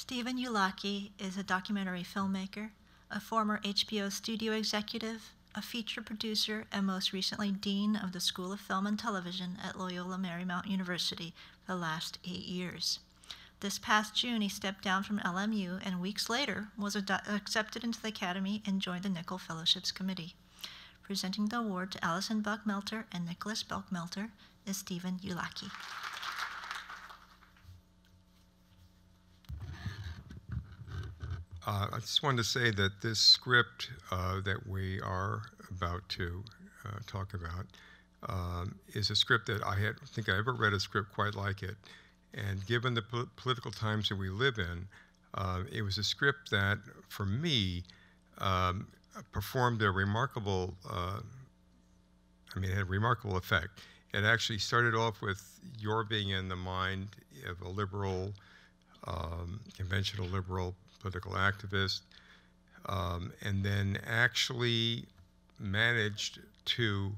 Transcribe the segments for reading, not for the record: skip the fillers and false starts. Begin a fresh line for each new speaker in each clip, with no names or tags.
Stephen Ulaki is a documentary filmmaker, a former HBO studio executive, a feature producer, and most recently Dean of the School of Film and Television at Loyola Marymount University for the last 8 years. This past June, he stepped down from LMU and weeks later was accepted into the Academy and joined the Nicholl Fellowships Committee. Presenting the award to Allison Buckmelter and Nicholas Buckmelter is Stephen Ulaki.
I just wanted to say that this script that we are about to talk about is a script that I think I ever read a script quite like it. And given the political times that we live in, it was a script that, for me, performed a remarkable, it had a remarkable effect. It actually started off with your being in the mind of a liberal, conventional liberal political activist, and then actually managed to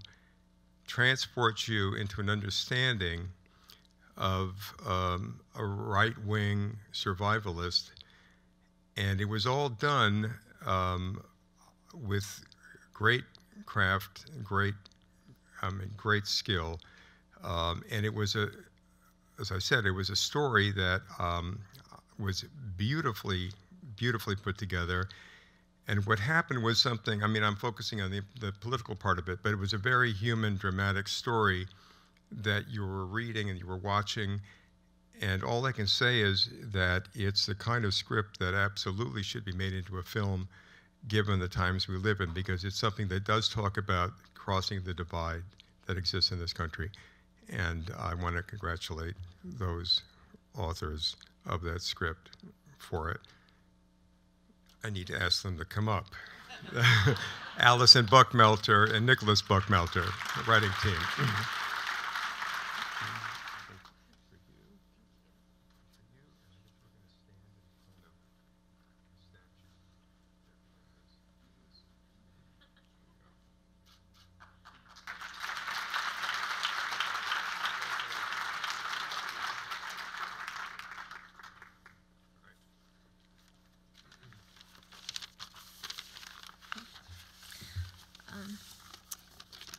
transport you into an understanding of a right-wing survivalist. And it was all done with great craft, great skill. And it was as I said, it was a story that was beautifully put together. And what happened was something, I'm focusing on the political part of it, but it was a very human, dramatic story that you were reading and you were watching. And all I can say is that it's the kind of script that absolutely should be made into a film given the times we live in, because it's something that does talk about crossing the divide that exists in this country. And I want to congratulate those authors of that script for it. I need to ask them to come up. Allison Buckmelter and Nicholas Buckmelter, the writing team.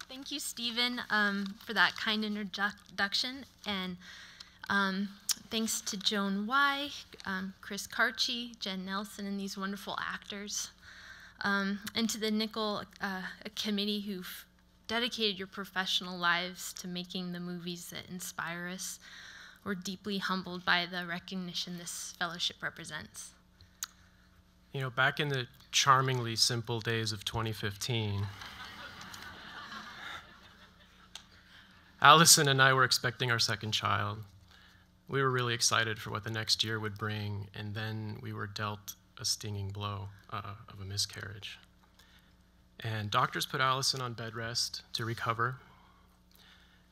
Thank you, Stephen, for that kind introduction, and thanks to Joan Y., Chris Karchi, Jen Nelson, and these wonderful actors, and to the Nicholl committee who've dedicated your professional lives to making the movies that inspire us. We're deeply humbled by the recognition this fellowship represents.
You know, back in the charmingly simple days of 2015, Allison and I were expecting our second child. We were really excited for what the next year would bring, and then we were dealt a stinging blow of a miscarriage. And doctors put Allison on bed rest to recover.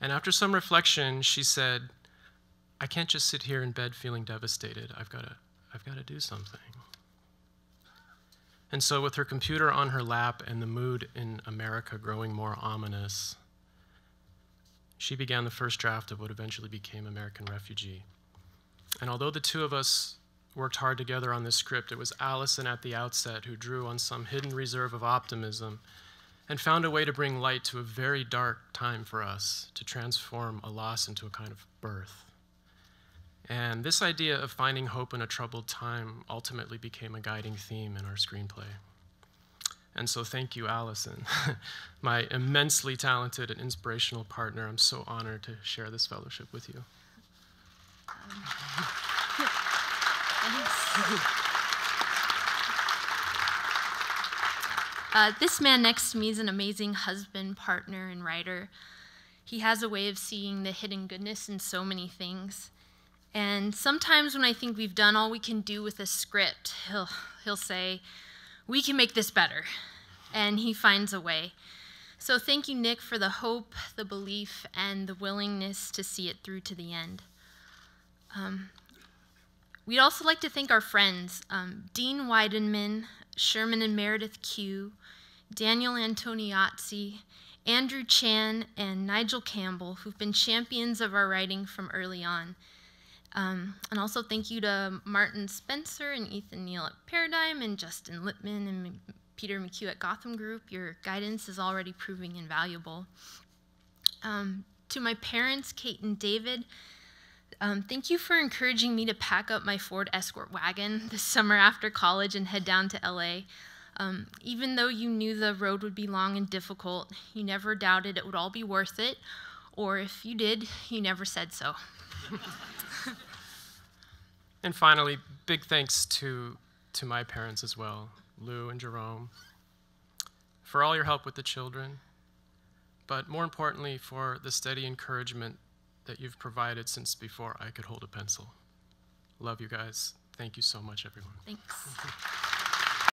And after some reflection, she said, "I can't just sit here in bed feeling devastated. I've got to do something." And so with her computer on her lap and the mood in America growing more ominous, she began the first draft of what eventually became American Refugee. And although the two of us worked hard together on this script, it was Allison at the outset who drew on some hidden reserve of optimism and found a way to bring light to a very dark time for us, to transform a loss into a kind of birth. And this idea of finding hope in a troubled time ultimately became a guiding theme in our screenplay. And so thank you, Allison, my immensely talented and inspirational partner. I'm so honored to share this fellowship with you.
This man next to me is an amazing husband, partner, and writer. He has a way of seeing the hidden goodness in so many things. And sometimes when I think we've done all we can do with a script, he'll say, "We can make this better." And he finds a way. So thank you, Nick, for the hope, the belief, and the willingness to see it through to the end. We'd also like to thank our friends, Dean Weidenman, Sherman and Meredith Q, Daniel Antoniazzi, Andrew Chan, and Nigel Campbell, who've been champions of our writing from early on. And also thank you to Martin Spencer and Ethan Neal at Paradigm and Justin Lippman and Peter McHugh at Gotham Group. Your guidance is already proving invaluable. To my parents, Kate and David, thank you for encouraging me to pack up my Ford Escort wagon this summer after college and head down to LA. Even though you knew the road would be long and difficult, you never doubted it would all be worth it, or if you did, you never said so.
And finally, big thanks to my parents as well, Lou and Jerome, for all your help with the children, but more importantly, for the steady encouragement that you've provided since before I could hold a pencil. Love you guys. Thank you so much, everyone.
Thanks.